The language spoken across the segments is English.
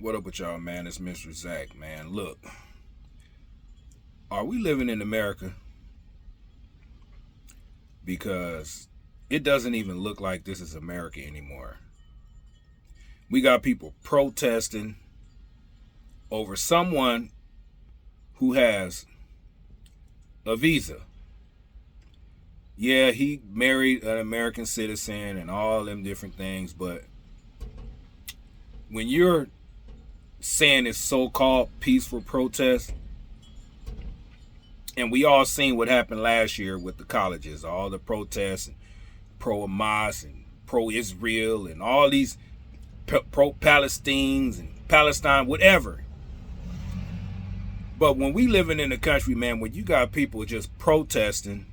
What up with y'all, man? It's Mr. Zach, man. Look, are we living in America? Because it doesn't even look like this is America anymore. We got people protesting over someone who has a visa. Yeah, he married an American citizen and all them different things, but when you're saying it's so-called peaceful protest, and we all seen what happened last year with the colleges, all the protests, pro-Hamas and pro-Israel and all these pro-Palestines and Palestine, whatever. But when we living in a country, man, when you got people just protesting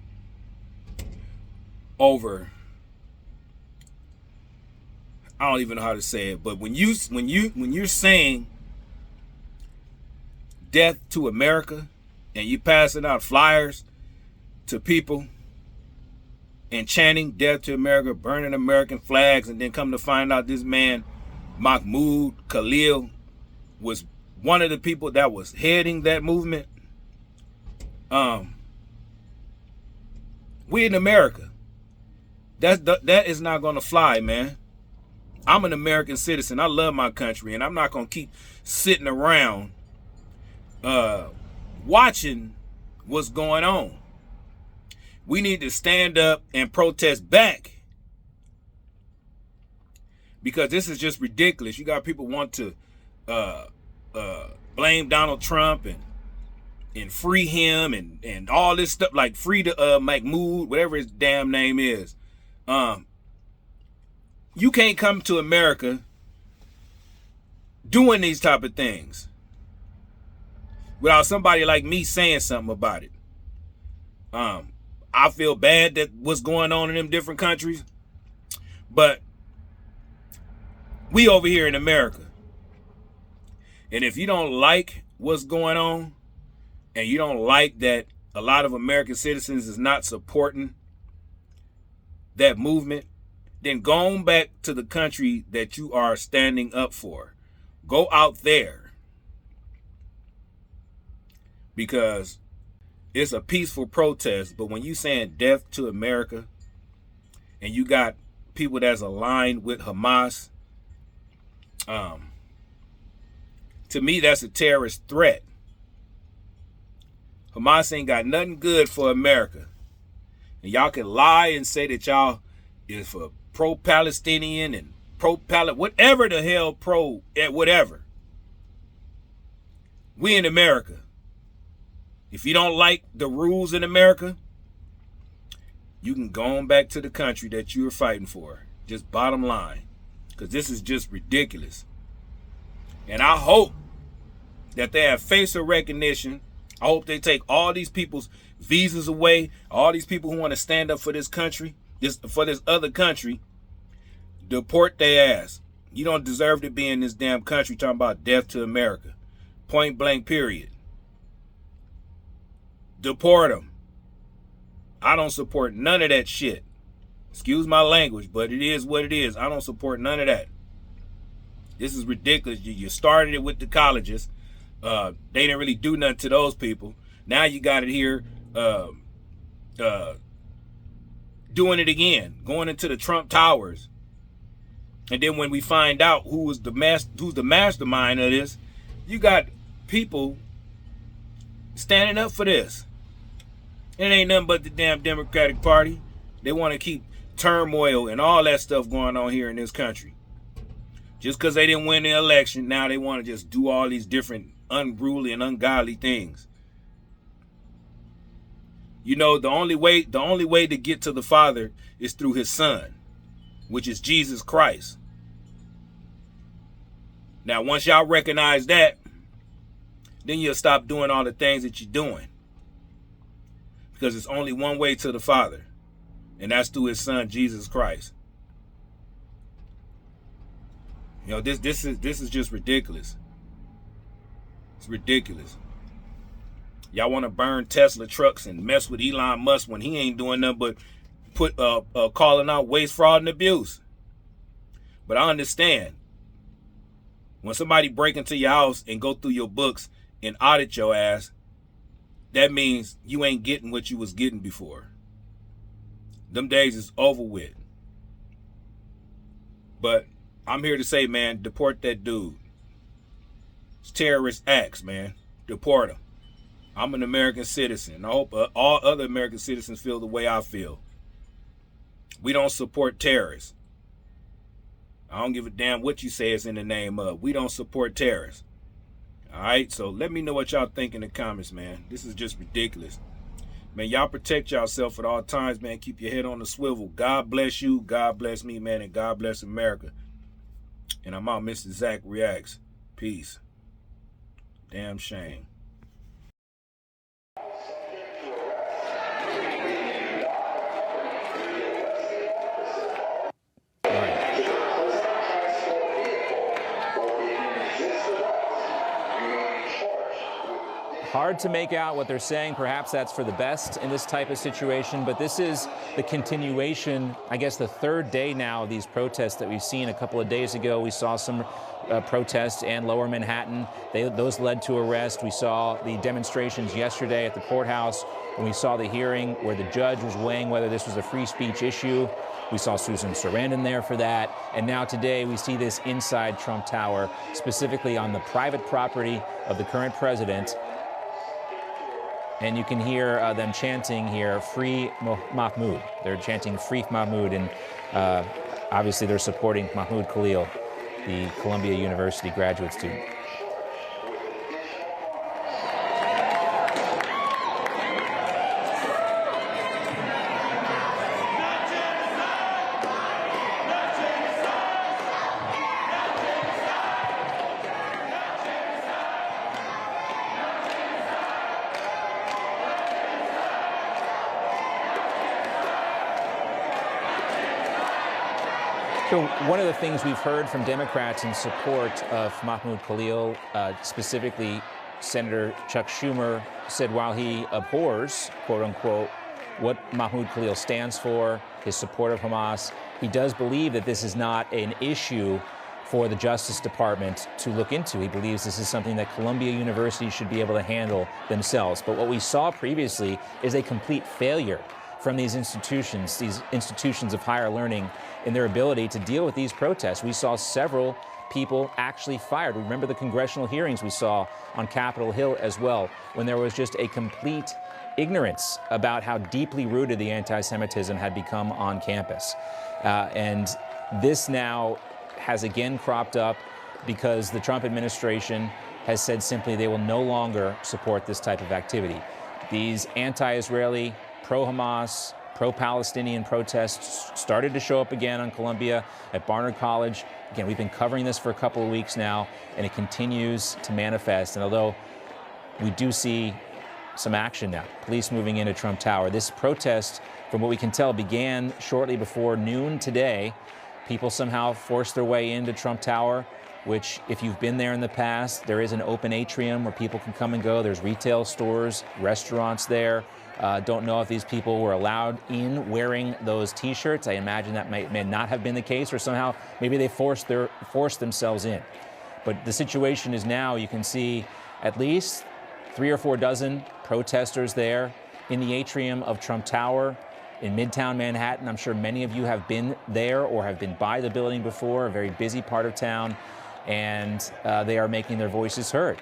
over, I don't even know how to say it, but when you're saying death to America and you passing out flyers to people and chanting death to America, burning American flags, and then come to find out this man Mahmoud Kahlil was one of the people that was heading that movement. We in America. That is not gonna fly, man. I'm an American citizen. I love my country, and I'm not gonna keep sitting around watching what's going on. We need to stand up and protest back, because this is just ridiculous. You got people want to blame Donald Trump and free him and all this stuff, like free to Mahmoud, whatever his damn name is. You can't come to America doing these type of things without somebody like me saying something about it. I feel bad that what's going on in them different countries, but we over here in America. And if you don't like what's going on, and you don't like that a lot of American citizens is not supporting that movement, then go on back to the country that you are standing up for. Go out there, because it's a peaceful protest. But when you saying death to America and you got people that's aligned with Hamas, to me, that's a terrorist threat. Hamas ain't got nothing good for America. And y'all can lie and say that y'all is for pro-Palestinian and pro-Palestine, whatever the hell whatever. We in America. If you don't like the rules in America, you can go on back to the country that you were fighting for. Just bottom line. Because this is just ridiculous. And I hope that they have facial recognition. I hope they take all these people's visas away. All these people who want to stand up for this country, for this other country, deport their ass. You don't deserve to be in this damn country talking about death to America. Point blank, period. Deport them. I don't support none of that shit. Excuse my language, but it is what it is. I don't support none of that. This is ridiculous. You started it with the colleges. They didn't really do nothing to those people. Now you got it here doing it again, going into the Trump Towers. And then when we find out who's the mastermind of this, you got people standing up for this. It ain't nothing but the damn Democratic Party. They want to keep turmoil and all that stuff going on here in this country. Just because they didn't win the election, now they want to just do all these different unruly and ungodly things. You know, the only way to get to the Father is through his Son, which is Jesus Christ. Now, once y'all recognize that, then you'll stop doing all the things that you're doing. Because it's only one way to the Father, and that's through his Son, Jesus Christ. You know, this is just ridiculous. It's ridiculous. Y'all want to burn Tesla trucks and mess with Elon Musk when he ain't doing nothing but calling out waste, fraud, and abuse. But I understand When somebody break into your house and go through your books and audit your ass, that means you ain't getting what you was getting before. Them days is over with. But I'm here to say, man, deport that dude. It's terrorist acts, man. Deport him. I'm an American citizen. I hope all other American citizens feel the way I feel. We don't support terrorists. I don't give a damn what you say it's in the name of. We don't support terrorists. All right, so let me know what y'all think in the comments, man. This is just ridiculous. Man, y'all protect yourself at all times, man. Keep your head on the swivel. God bless you. God bless me, man. And God bless America. And I'm out. Mr. Zach Reacts. Peace. Damn shame. Hard to make out what they're saying. Perhaps that's for the best in this type of situation, but this is the continuation, I guess the third day now of these protests that we've seen. A couple of days ago, we saw some protests in Lower Manhattan. Those led to arrest. We saw the demonstrations yesterday at the courthouse, when we saw the hearing where the judge was weighing whether this was a free speech issue. We saw Susan Sarandon there for that. And now today we see this inside Trump Tower, specifically on the private property of the current president. And you can hear them chanting here, "Free Mahmoud." They're chanting "Free Mahmoud," and obviously they're supporting Mahmoud Kahlil, the Columbia University graduate student. So one of the things we've heard from Democrats in support of Mahmoud Kahlil, specifically Senator Chuck Schumer, said while he abhors, quote unquote, what Mahmoud Kahlil stands for, his support of Hamas, he does believe that this is not an issue for the Justice Department to look into. He believes this is something that Columbia University should be able to handle themselves. But what we saw previously is a complete failure from these institutions of higher learning in their ability to deal with these protests. We saw several people actually fired. Remember the congressional hearings we saw on Capitol Hill as well, when there was just a complete ignorance about how deeply rooted the anti-Semitism had become on campus. And this now has again cropped up because the Trump administration has said simply they will no longer support this type of activity. These anti-Israeli, pro-Hamas, pro-Palestinian protests started to show up again on Columbia at Barnard College. Again, we've been covering this for a couple of weeks now, and it continues to manifest. And although we do see some action now, police moving into Trump Tower, this protest, from what we can tell, began shortly before noon today. People somehow forced their way into Trump Tower, which, if you've been there in the past, there is an open atrium where people can come and go. There's retail stores, restaurants there. Don't know if these people were allowed in wearing those T-shirts. I imagine that may not have been the case, or somehow maybe they forced themselves in. But the situation is now, you can see at least 3 or 4 dozen protesters there in the atrium of Trump Tower in Midtown Manhattan. I'm sure many of you have been there or have been by the building before, a very busy part of town, and they are making their voices heard.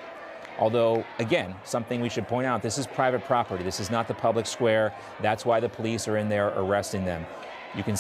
Although, again, something we should point out, this is private property. This is not the public square. That's why the police are in there arresting them. You can